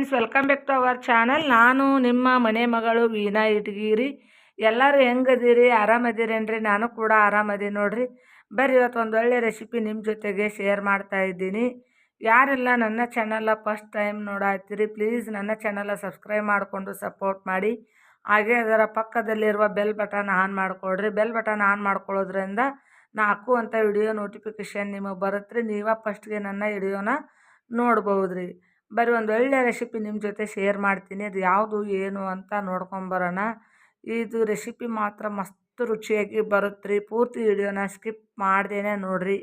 Friends, welcome back to our channel. ನಾನು ನಿಮ್ಮ ಮನೆ ಮಗಳು ವೀಣಾ ಇಟಗಿರಿ. ಎಲ್ಲರೂ ಹೆಂಗದಿರಿ? ಆರಾಮದಿರೇನ್ರಿ? ನಾನು ಕೂಡ ಆರಾಮದೀನಿ ನೋಡ್ರಿ. ಬರ್ರಿ, ಇವತ್ತು ಒಂದು ಒಳ್ಳೆ ರೆಸಿಪಿ ನಿಮ್ಮ ಜೊತೆಗೆ ಶೇರ್ ಮಾಡ್ತಾ ಇದ್ದೀನಿ. ಯಾರೆಲ್ಲ ನನ್ನ ಚಾನಲ್ ಫಸ್ಟ್ ಟೈಮ್ ನೋಡಾತ್ತೀರಿ, ಪ್ಲೀಸ್ ನನ್ನ ಚಾನಲ್ ಸಬ್ಸ್ಕ್ರೈಬ್ ಮಾಡಿಕೊಂಡು ಸಪೋರ್ಟ್ ಮಾಡಿ. ಹಾಗೆ ಅದರ ಪಕ್ಕದಲ್ಲಿರುವ ಬೆಲ್ ಬಟನ್ ಆನ್ ಮಾಡಿಕೊಡ್ರಿ. ಬೆಲ್ ಬಟನ್ ಆನ್ ಮಾಡ್ಕೊಳ್ಳೋದ್ರಿಂದ ನಾ ಹಾಕುವಂಥ ವಿಡಿಯೋ ನೋಟಿಫಿಕೇಷನ್ ನಿಮಗೆ ಬರುತ್ತೆ. ನೀವೇ ಫಸ್ಟ್ಗೆ ನನ್ನ ವಿಡಿಯೋನ ನೋಡ್ಬೋದ್ರಿ. ಬರೀ ಒಂದು ಒಳ್ಳೆ ರೆಸಿಪಿ ನಿಮ್ಮ ಜೊತೆ ಶೇರ್ ಮಾಡ್ತೀನಿ. ಅದು ಯಾವುದು ಏನು ಅಂತ ನೋಡ್ಕೊಂಬರೋಣ. ಇದು ರೆಸಿಪಿ ಮಾತ್ರ ಮಸ್ತ್ ರುಚಿಯಾಗಿ ಬರುತ್ತೆ ರೀ. ಪೂರ್ತಿ ವಿಡಿಯೋನ ಸ್ಕಿಪ್ ಮಾಡ್ದೇನೆ ನೋಡಿರಿ.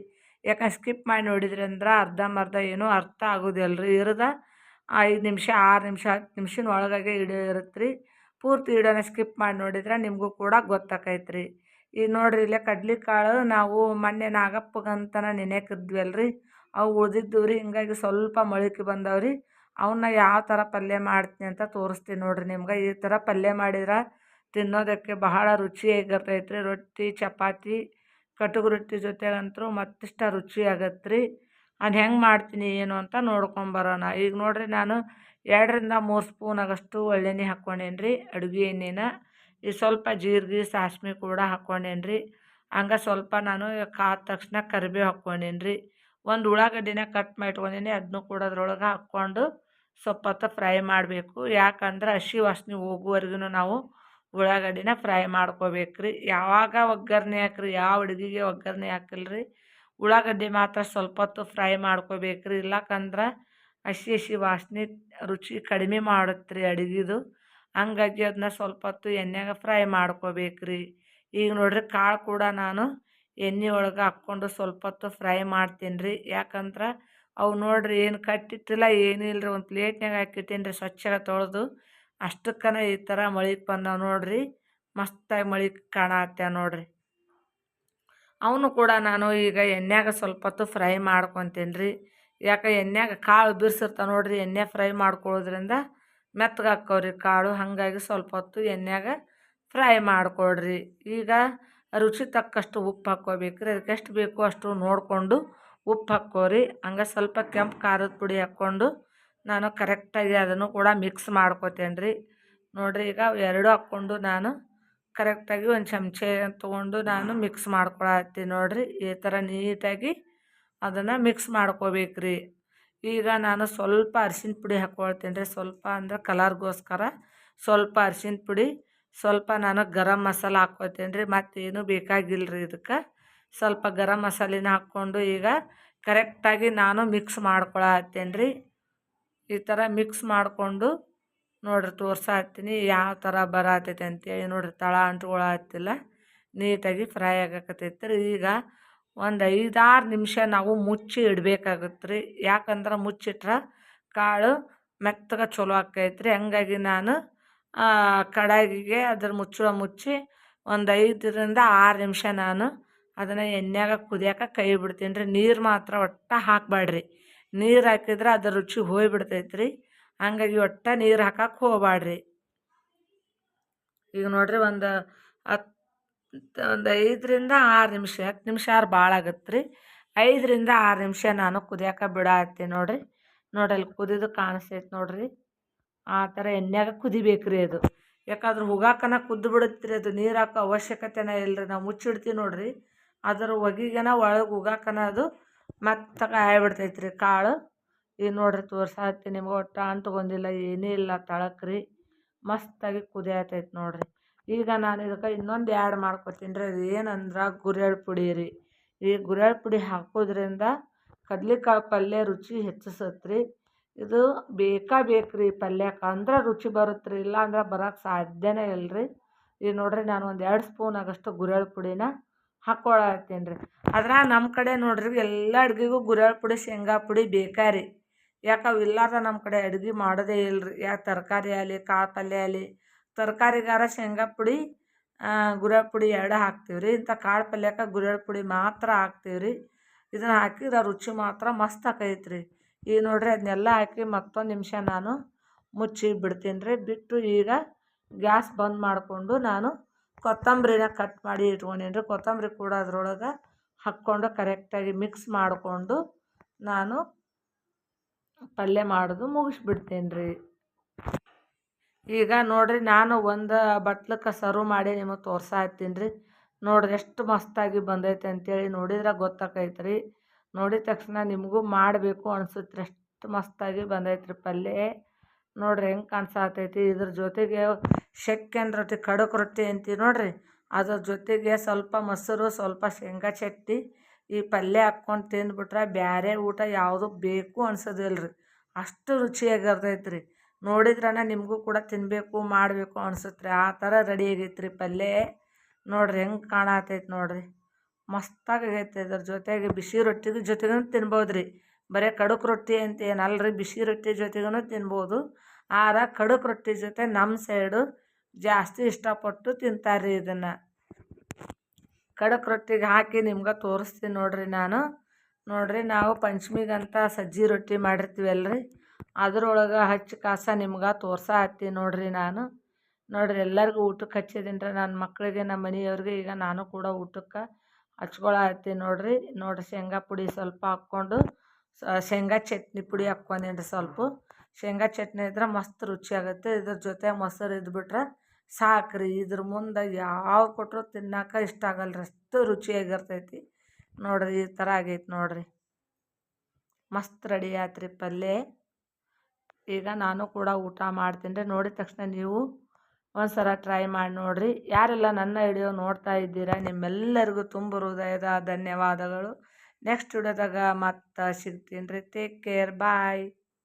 ಯಾಕಂದ್ರೆ ಸ್ಕಿಪ್ ಮಾಡಿ ನೋಡಿದ್ರಂದ್ರೆ ಅರ್ಧಂಬರ್ಧ ಏನೂ ಅರ್ಥ ಆಗೋದಿಲ್ಲ ರೀ. ಇರೋದ 5 ನಿಮಿಷ 6 ನಿಮಿಷ 10 ನಿಮಿಷದ ಒಳಗಾಗಿ ವಿಡಿಯೋ ಇರುತ್ತೆ ರೀ. ಪೂರ್ತಿ ವಿಡಿಯೋನ ಸ್ಕಿಪ್ ಮಾಡಿ ನೋಡಿದ್ರೆ ನಿಮಗೂ ಕೂಡ ಗೊತ್ತಾಕೈತೆ ರೀ. ಈಗ ನೋಡಿರಿ, ಇಲ್ಲೇ ಕಡ್ಲೆಕಾಳು ನಾವು ಮೊನ್ನೆ ನಾಗಪ್ಪಗಂತನ ನೆನೆಕಿದ್ವಲ್ಲ ರೀ, ಅವು ಉಳಿದಿದ್ದು ರೀ. ಹಿಂಗಾಗಿ ಸ್ವಲ್ಪ ಮೊಳಕೆ ಬಂದವ್ರಿ. ಅವನ್ನ ಯಾವ ಥರ ಪಲ್ಯ ಮಾಡ್ತೀನಿ ಅಂತ ತೋರಿಸ್ತೀನಿ ನೋಡಿರಿ ನಿಮ್ಗೆ. ಈ ಥರ ಪಲ್ಯ ಮಾಡಿದ್ರೆ ತಿನ್ನೋದಕ್ಕೆ ಬಹಳ ರುಚಿಯಾಗಿರ್ತೈತೆ ರೀ. ರೊಟ್ಟಿ, ಚಪಾತಿ, ಕಟುಗು ರೊಟ್ಟಿ ಜೊತೆಗಂತೂ ಮತ್ತಿಷ್ಟ ರುಚಿ ಆಗತ್ತೆ ರೀ. ಅದು ಹೆಂಗೆ ಮಾಡ್ತೀನಿ ಏನು ಅಂತ ನೋಡ್ಕೊಂಬರೋಣ. ಈಗ ನೋಡಿರಿ, ನಾನು 2 ರಿಂದ 3 ಸ್ಪೂನ್ ಆಗಷ್ಟು ಒಳ್ಳೆಣ್ಣೆ ಹಾಕ್ಕೊಂಡೇನಿ ರೀ, ಅಡುಗೆ ಎಣ್ಣೆನ. ಈ ಸ್ವಲ್ಪ ಜೀರಿಗೆ ಸಾಸ್ಮೆ ಕೂಡ ಹಾಕ್ಕೊಂಡೇನಿ ರೀ. ಹಂಗೆ ಸ್ವಲ್ಪ ನಾನು ಕಾದ ತಕ್ಷಣ ಕರಿಬೇವು ಹಾಕ್ಕೊಂಡೇನಿ ರೀ. ಒಂದು ಉಳ್ಳಾಗಡ್ಡಿನ ಕಟ್ ಮಾಡಿ ಇಟ್ಕೊಂಡೇನಿ, ಅದನ್ನು ಕೂಡ ಅದ್ರೊಳಗೆ ಹಾಕ್ಕೊಂಡು ಸ್ವಲ್ಪ ಹೊತ್ತು ಫ್ರೈ ಮಾಡಬೇಕು. ಯಾಕಂದ್ರೆ ಹಸಿ ವಾಸನೆ ಹೋಗುವವರೆಗೂ ನಾವು ಉಳ್ಳಾಗಡ್ಡಿನ ಫ್ರೈ ಮಾಡ್ಕೋಬೇಕು ರೀ. ಯಾವಾಗ ಒಗ್ಗರಣೆ ಹಾಕ್ರಿ, ಯಾವ ಅಡುಗೆಗೆ ಒಗ್ಗರಣೆ ಹಾಕಿಲ್ರಿ, ಉಳ್ಳಾಗಡ್ಡಿ ಮಾತ್ರ ಸ್ವಲ್ಪ ಹೊತ್ತು ಫ್ರೈ ಮಾಡ್ಕೋಬೇಕು ರೀ. ಇಲ್ಲಕಂದ್ರೆ ಹಸಿ ವಾಸನೆ ರುಚಿ ಕಡಿಮೆ ಮಾಡುತ್ತೆ ರೀ ಅಡುಗೆದು. ಹಂಗಾಗಿ ಅದನ್ನ ಸ್ವಲ್ಪ ಹೊತ್ತು ಎಣ್ಣೆಗೆ ಫ್ರೈ ಮಾಡ್ಕೋಬೇಕು ರೀ. ಈಗ ನೋಡ್ರಿ, ಕಾಳು ಕೂಡ ನಾನು ಎಣ್ಣೆ ಒಳಗೆ ಹಾಕ್ಕೊಂಡು ಸ್ವಲ್ಪ ಹೊತ್ತು ಫ್ರೈ ಮಾಡ್ತೀನಿ ರೀ. ಯಾಕಂದ್ರೆ ಅವು ನೋಡಿರಿ ಏನು ಕಟ್ಟಿಟ್ಟಿಲ್ಲ, ಏನೂ ಇಲ್ಲರಿ. ಒಂದು ಪ್ಲೇಟ್ನಾಗ ಹಾಕಿಟ್ಟೇನಿ ರೀ, ಸ್ವಚ್ಛಗೆ ತೊಳೆದು. ಅಷ್ಟಕ್ಕನ ಈ ಥರ ಮೊಳಕೆ ಬಂದಾವ ನೋಡಿರಿ. ಮಸ್ತಾಗಿ ಮೊಳಕೆ ಕಾಣತ್ತೆ ನೋಡಿರಿ. ಅವನು ಕೂಡ ನಾನು ಈಗ ಎಣ್ಣೆಗ ಸ್ವಲ್ಪ ಹೊತ್ತು ಫ್ರೈ ಮಾಡ್ಕೊತೀನಿ ರೀ. ಯಾಕೆ ಎಣ್ಣೆಗೆ ಕಾಳು ಬಿರ್ಸಿರ್ತಾವೆ ನೋಡಿರಿ, ಎಣ್ಣೆ ಫ್ರೈ ಮಾಡ್ಕೊಳ್ಳೋದ್ರಿಂದ ಮೆತ್ತಗೆ ಹಾಕ್ಕವ್ರಿ ಕಾಳು. ಹಾಗಾಗಿ ಸ್ವಲ್ಪ ಹೊತ್ತು ಎಣ್ಣೆಗ ಫ್ರೈ ಮಾಡಿಕೊಡ್ರಿ. ಈಗ ರುಚಿ ತಕ್ಕಷ್ಟು ಉಪ್ಪು ಹಾಕ್ಕೋಬೇಕು ರೀ. ಅದಕ್ಕೆ ಎಷ್ಟು ಬೇಕೋ ಅಷ್ಟು ನೋಡಿಕೊಂಡು ಉಪ್ಪು ಹಾಕ್ಕೋರಿ. ಹಂಗೆ ಸ್ವಲ್ಪ ಕೆಂಪು ಖಾರದ ಪುಡಿ ಹಾಕ್ಕೊಂಡು ನಾನು ಕರೆಕ್ಟಾಗಿ ಅದನ್ನು ಕೂಡ ಮಿಕ್ಸ್ ಮಾಡ್ಕೋತೇನೆ ರೀ. ನೋಡಿರಿ, ಈಗ ಎರಡು ಹಾಕ್ಕೊಂಡು ನಾನು ಕರೆಕ್ಟಾಗಿ ಒಂದು ಚಮಚೆ ತೊಗೊಂಡು ನಾನು ಮಿಕ್ಸ್ ಮಾಡ್ಕೊಳತ್ತೀನಿ ನೋಡಿರಿ. ಈ ಥರ ನೀಟಾಗಿ ಅದನ್ನು ಮಿಕ್ಸ್ ಮಾಡ್ಕೋಬೇಕು ರೀ. ಈಗ ನಾನು ಸ್ವಲ್ಪ ಅರಿಶಿನ ಪುಡಿ ಹಾಕ್ಕೊಳ್ತೀನಿ ರೀ. ಸ್ವಲ್ಪ ಅಂದರೆ ಕಲರ್ಗೋಸ್ಕರ ಸ್ವಲ್ಪ ಅರಿಶಿನ ಪುಡಿ, ಸ್ವಲ್ಪ ನಾನು ಗರಂ ಮಸಾಲ ಹಾಕ್ಕೋತೀನಿ ರೀ. ಮತ್ತೇನು ಬೇಕಾಗಿಲ್ಲ ರೀ ಇದಕ್ಕೆ. ಸ್ವಲ್ಪ ಗರಂ ಮಸಾಲೆನ ಹಾಕ್ಕೊಂಡು ಈಗ ಕರೆಕ್ಟಾಗಿ ನಾನು ಮಿಕ್ಸ್ ಮಾಡ್ಕೊಳತ್ತೀನಿ ರೀ. ಈ ಥರ ಮಿಕ್ಸ್ ಮಾಡಿಕೊಂಡು ನೋಡಿರಿ ತೋರ್ಸಾತ್ತೀನಿ ಯಾವ ಥರ ಬರತೈತೆ ಅಂತೇಳಿ. ನೋಡಿರಿ, ತಳ ಅಂಟ್ಕೊಳತ್ತಿಲ್ಲ, ನೀಟಾಗಿ ಫ್ರೈ ಆಗಕತ್ತೈತೆ ರೀ. ಈಗ ಒಂದು 5-6 ನಿಮಿಷ ನಾವು ಮುಚ್ಚಿ ಇಡಬೇಕಾಗತ್ತೆ ರೀ. ಯಾಕಂದ್ರೆ ಮುಚ್ಚಿಟ್ರೆ ಕಾಳು ಮೆತ್ತಗೆ ಚಲೋ ಆಕೈತೆ ರೀ. ಹಂಗಾಗಿ ನಾನು ಕಡಾಯಿಗೆ ಅದ್ರ ಮುಚ್ಚಿ ಒಂದು 5 ರಿಂದ 6 ನಿಮಿಷ ನಾನು ಅದನ್ನು ಎಣ್ಣೆಗೆ ಕುದಿಯೋಕೆ ಕೈ ಬಿಡ್ತೀನಿ ರೀ. ನೀರು ಮಾತ್ರ ಒಟ್ಟು ಹಾಕಬೇಡ್ರಿ. ನೀರು ಹಾಕಿದ್ರೆ ಅದ್ರ ರುಚಿ ಹೋಗ್ಬಿಡ್ತೈತೆ ರೀ. ಹಂಗಾಗಿ ಒಟ್ಟು ನೀರು ಹಾಕಕ್ಕೆ ಹೋಗಬೇಡ್ರಿ. ಈಗ ನೋಡಿರಿ, ಒಂದು 5 ರಿಂದ 6 ನಿಮಿಷ, 10 ನಿಮಿಷ ಆದ್ರೆ ಭಾಳ ಆಗತ್ತೆ ರೀ. 5 ರಿಂದ 6 ನಿಮಿಷ ನಾನು ಕುದಿಯೋಕೆ ಬಿಡತ್ತೀನಿ ನೋಡಿರಿ. ಅಲ್ಲಿ ಕುದಿದು ಕಾಣಿಸ್ತೈತೆ ನೋಡಿರಿ. ಆ ಥರ ಎಣ್ಣೆಗ ಕುದಿಬೇಕು ರೀ ಅದು. ಯಾಕಂದ್ರೆ ಹೋಗಾಕನ ಕುದ್ದು ಬಿಡುತ್ತೆ ರೀ ಅದು. ನೀರು ಹಾಕೋ ಅವಶ್ಯಕತೆನೇ ಇಲ್ಲ ರೀ. ನಾವು ಮುಚ್ಚಿಡ್ತೀವಿ ನೋಡಿರಿ, ಅದರ ಹೊಗಿಗೆನ ಒಳಗೆ ಹೋಗಾಕನ ಅದು ಮೆತ್ತಗೆ ಆಗ್ಬಿಡ್ತೈತೆ ರೀ ಕಾಳು. ಈಗ ನೋಡಿರಿ ತೋರ್ಸಾತ್ತೀನಿ ನಿಮ್ಗೆ. ಒಟ್ಟು ಅಂಟ್ಕೊಂಡಿಲ್ಲ, ಏನೂ ಇಲ್ಲ ತಳಕ್ಕೆ ರೀ. ಮಸ್ತಾಗಿ ಕುದಿಯತೈತೆ ನೋಡಿರಿ. ಈಗ ನಾನು ಇದಕ್ಕೆ ಇನ್ನೊಂದು ಆ್ಯಡ್ ಮಾಡ್ಕೊತೀನಿ ರೀ. ಅದು ಏನಂದ್ರೆ ಗುರೆಳ್ ಪುಡಿ ರೀ. ಈ ಗುರೆಳ್ ಪುಡಿ ಹಾಕೋದ್ರಿಂದ ಕಡ್ಲೆಕಾಳು ಪಲ್ಯ ರುಚಿ ಹೆಚ್ಚಿಸತ್ತೆ ರೀ. ಇದು ಬೇಕು ರೀ ಪಲ್ಯಕ್ಕೆ, ಅಂದ್ರೆ ರುಚಿ ಬರುತ್ತೆ ರೀ. ಇಲ್ಲ ಅಂದ್ರೆ ಬರೋಕ್ಕೆ ಸಾಧ್ಯನೇ ಇಲ್ಲ ರೀ. ಈಗ ನೋಡಿರಿ, ನಾನು ಒಂದು 2 ಸ್ಪೂನ್ ಆಗಷ್ಟು ಗುರೆಳ್ ಪುಡಿನ ಹಾಕ್ಕೊಳತ್ತೀನಿ ರೀ. ಆದ್ರೆ ನಮ್ಮ ಕಡೆ ನೋಡಿರಿ, ಎಲ್ಲ ಅಡುಗೆಗೂ ಗುರೆಳ್ ಪುಡಿ, ಶೇಂಗಾ ಪುಡಿ ಬೇಕಾ ರೀ. ಯಾಕೆ ಅವು ಇಲ್ಲಾರ್ದ ನಮ್ಮ ಕಡೆ ಅಡುಗೆ ಮಾಡೋದೇ ಇಲ್ಲ ರೀ. ಯಾಕೆ ತರಕಾರಿ ಆಗಲಿ, ಕಾಳು ಪಲ್ಯ ಆಗಲಿ, ತರಕಾರಿಗಾರ ಶೇಂಗಾ ಪುಡಿ, ಗುರೆಳ್ ಪುಡಿ 2 ಹಾಕ್ತೀವಿ ರೀ. ಇಂಥ ಕಾಳು ಪಲ್ಯಕ್ಕೆ ಗುರೆಳ್ ಪುಡಿ ಮಾತ್ರ ಹಾಕ್ತೀವಿ ರೀ. ಇದನ್ನು ಹಾಕಿದ್ರೆ ರುಚಿ ಮಾತ್ರ ಮಸ್ತ್ ಆಕೈತೆ ರೀ. ಈಗ ನೋಡಿರಿ, ಅದನ್ನೆಲ್ಲ ಹಾಕಿ ಮತ್ತೊಂದು ನಿಮಿಷ ನಾನು ಮುಚ್ಚಿ ಬಿಡ್ತೀನಿ ರೀ. ಬಿಟ್ಟು ಈಗ ಗ್ಯಾಸ್ ಬಂದ್ ಮಾಡಿಕೊಂಡು ನಾನು ಕೊತ್ತಂಬರಿನ ಕಟ್ ಮಾಡಿ ಇಟ್ಕೊಂಡೀನಿ ರೀ. ಕೊತ್ತಂಬರಿ ಕೂಡ ಅದರೊಳಗೆ ಹಾಕ್ಕೊಂಡು ಕರೆಕ್ಟಾಗಿ ಮಿಕ್ಸ್ ಮಾಡಿಕೊಂಡು ನಾನು ಪಲ್ಯ ಮಾಡೋದು ಮುಗಿಸ್ಬಿಡ್ತೀನಿ ರೀ. ಈಗ ನೋಡಿರಿ ನಾನು ಒಂದು ಬಟ್ಲಕ್ಕೆ ಸರ್ವ್ ಮಾಡಿ ನಿಮಗೆ ತೋರ್ಸಾತ್ತೀನಿ ರೀ. ನೋಡಿರಿ ಎಷ್ಟು ಮಸ್ತಾಗಿ ಬಂದೈತೆ ಅಂತೇಳಿ ನೋಡಿದ್ರೆ ಗೊತ್ತಾಕೈತೆ ರೀ. ನೋಡಿದ ತಕ್ಷಣ ನಿಮಗೂ ಮಾಡಬೇಕು ಅನಿಸುತ್ತೆ ರೀ. ಅಷ್ಟು ಮಸ್ತಾಗಿ ಬಂದೈತೆ ರೀ ಪಲ್ಯ. ನೋಡಿರಿ ಹೆಂಗೆ ಕಾಣಿಸಾತೈತಿ. ಇದ್ರ ಜೊತೆಗೆ ಶೆಕೆಂಡ್ ರೊಟ್ಟಿ, ಖಡಕ್ ರೊಟ್ಟಿ ಅಂತೀವಿ ನೋಡಿರಿ, ಅದ್ರ ಜೊತೆಗೆ ಸ್ವಲ್ಪ ಮೊಸರು, ಸ್ವಲ್ಪ ಶೇಂಗಾ ಚಟ್ನಿ, ಈ ಪಲ್ಯ ಹಾಕ್ಕೊಂಡು ತಿಂದ್ಬಿಟ್ರೆ ಬೇರೆ ಊಟ ಯಾವುದು ಬೇಕು ಅನ್ಸೋದಿಲ್ಲ ರೀ. ಅಷ್ಟು ರುಚಿಯಾಗಿರ್ತೈತೆ ರೀ. ನೋಡಿದ್ರನ ನಿಮಗೂ ಕೂಡ ತಿನ್ನಬೇಕು ಮಾಡಬೇಕು ಅನ್ಸುತ್ತೆ ರೀ. ಆ ಥರ ರೆಡಿ ಆಗೈತೆ ರೀ ಪಲ್ಯ. ನೋಡಿರಿ ಹೆಂಗೆ ಕಾಣತೈತೆ ನೋಡಿರಿ, ಮಸ್ತಾಗಿ ಆಗೈತೆ. ಇದ್ರ ಜೊತೆಗೆ ಬಿಸಿ ರೊಟ್ಟಿ ಜೊತೆಗೂ ತಿನ್ಬೋದು ರೀ. ಬರೀ ಕಡಕ್ ರೊಟ್ಟಿ ಅಂತ ಏನಲ್ಲ ರೀ, ಬಿಸಿ ರೊಟ್ಟಿ ಜೊತೆಗೂ ತಿನ್ಬೋದು. ಆದ್ರೆ ಕಡಕ್ ರೊಟ್ಟಿ ಜೊತೆ ನಮ್ಮ ಸೈಡು ಜಾಸ್ತಿ ಇಷ್ಟಪಟ್ಟು ತಿಂತಾರೆ ರೀ ಇದನ್ನು. ಕಡಕ್ ರೊಟ್ಟಿಗೆ ಹಾಕಿ ನಿಮ್ಗೆ ತೋರಿಸ್ತೀನಿ ನೋಡಿರಿ ನಾನು. ನೋಡಿರಿ ನಾವು ಪಂಚಮಿಗಂತ ಸಜ್ಜಿ ರೊಟ್ಟಿ ಮಾಡಿರ್ತೀವಲ್ರಿ, ಅದ್ರೊಳಗೆ ಹಚ್ಚಿ ಕಾಸ ನಿಮ್ಗೆ ತೋರ್ಸಾತ್ತೀನಿ ನೋಡಿರಿ ನಾನು. ನೋಡಿರಿ ಎಲ್ಲರಿಗೂ ಊಟಕ್ಕೆ ಹಚ್ಚಿದ್ದೀನಿ ರೀ, ನನ್ನ ಮಕ್ಕಳಿಗೆ, ನಮ್ಮ ಮನೆಯವ್ರಿಗೆ. ಈಗ ನಾನು ಕೂಡ ಊಟಕ್ಕೆ ಹಚ್ಕೊಳತ್ತೀನಿ ನೋಡಿರಿ. ನೋಡಿರಿ ಶೇಂಗಾ ಪುಡಿ ಸ್ವಲ್ಪ ಹಾಕ್ಕೊಂಡು ಶೇಂಗಾ ಚಟ್ನಿ ಪುಡಿ ಹಾಕ್ಕೊಂಡೀನಿ ರೀ. ಸ್ವಲ್ಪ ಶೇಂಗಾ ಚಟ್ನಿ ಇದ್ರೆ ಮಸ್ತ್ ರುಚಿ ಆಗುತ್ತೆ. ಇದ್ರ ಜೊತೆ ಮೊಸರು ಇದ್ಬಿಟ್ರೆ ಸಾಕ್ರಿ. ಇದ್ರ ಮುಂದೆ ಯಾವ ಕೊಟ್ಟರು ತಿನ್ನೋಕೆ ಇಷ್ಟ ಆಗಲ್ಲ ರೀ, ಅಷ್ಟು ರುಚಿಯಾಗಿರ್ತೈತಿ. ನೋಡಿರಿ ಈ ಥರ ಆಗೈತೆ ನೋಡಿರಿ, ಮಸ್ತ್ ರೆಡಿ ಆಯ್ತು ರೀ ಪಲ್ಯ. ಈಗ ನಾನು ಕೂಡ ಊಟ ಮಾಡ್ತೀನಿ ರೀ. ನೋಡಿದ ತಕ್ಷಣ ನೀವು ಒಂದು ಸಲ ಟ್ರೈ ಮಾಡಿ ನೋಡಿರಿ. ಯಾರೆಲ್ಲ ನನ್ನ ವಿಡಿಯೋ ನೋಡ್ತಾ ಇದ್ದೀರಾ ನಿಮ್ಮೆಲ್ಲರಿಗೂ ತುಂಬ ಹೃದಯದ ಧನ್ಯವಾದಗಳು. ನೆಕ್ಸ್ಟ್ ವಿಡಿಯೋದಾಗ ಮತ್ತೆ ಸಿಗ್ತೀನಿ ರೀ. ಟೇಕ್ ಕೇರ್, ಬಾಯ್.